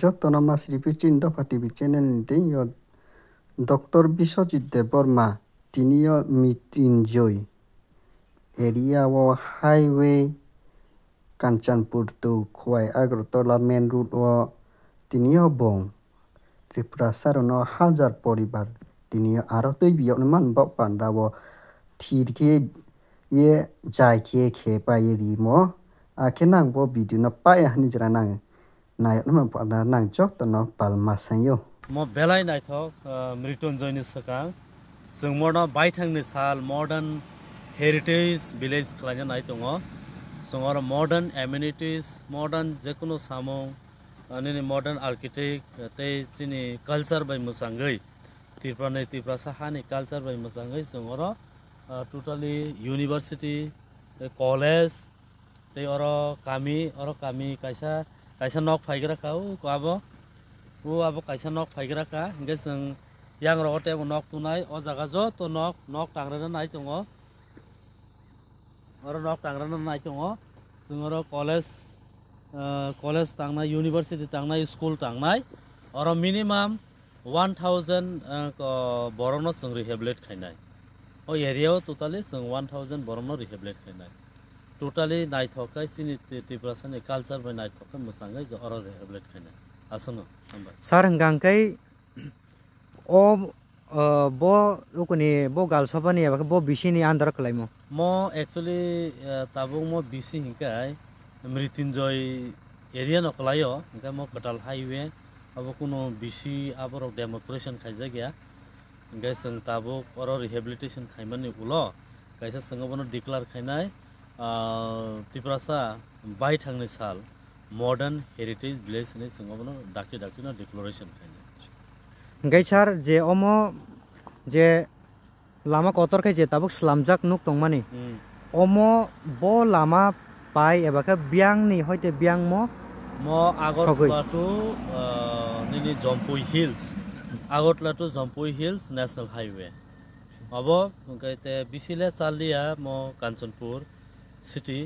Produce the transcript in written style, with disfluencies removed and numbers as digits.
যতন মাসরি পিচিন দফা টিভি চ্যানেল নিতে ডক্টর বিশ্বজিৎ দেববর্মা তিনিও মৃত্যুঞ্জয় এরিয়া ও highway Kanchanpur to Khowai Agartala main route ও তিনিও বং ত্রিপুরা সারণ হাজার পরিবার তিনি আরো তৈবিয়াव মান বাপান্ডা ও থিরকে ইয়ে যাইকে খে পাই রিমো আখে নাংবো ভিডিও না পায় হানিজরা নাং নায়ক পান্ডা নাং চক তো ন পাল মাসাयो Mo belai naithok mrityunjayni sakang जों मर्न बायथांनि साल मॉडर्न हेरिटेज विलेज खालायनो नायtongo जों आरो मॉडर्न एमिनिटीज मॉडर्न जेकुनु सामं अनि मॉडर्न आर्किटेक्ट तै तिनि कल्चर बाय मोजाङै त्रिपुरा साहानि कल्चर बाय मोजाङै जों आरो टोटली यूनिवर्सिटी कॉलेज तै आरो कामी कायसा नक फायग्रा खाउ आबो abo kaisa nok faigra ka hingke जों yang rote nok tunai o jaga jo to nok tangrana nai tongo oro nok tangrana nai tongo जों oro college tangnai university tangnai school tangnai oro minimum 1000 borokno जों rehabilitate khainai o area o totally जों 1000 borokno rehabilitate khainai totally naithokai sini Tripura sani culture by naithokai mosangai oro rehabilitate khainai asano sar hangkai o bo ukuni bo galsobani aba bo bisini andar kalaimo mo actually tabung mo bisi hingkai mrityunjoy area no kalayo hingkai mo katal highway abo kuno bisi abor demonstration khaija gya hingkai जों tabuk oro rehabilitation khaimani ulo kaisa sangabono declare khainai Tripura bai thangni sal modern heritage village ni sangabono dakti no declaration khainai gai sar je omo je lama kotor khai je tabuk slamjak nuk tongmani omo bo lama pai eba ka biang ni hoite biang mo agotla to nini Jompui Hills national highway abo gaite bisile chalia mo Kanchanpur city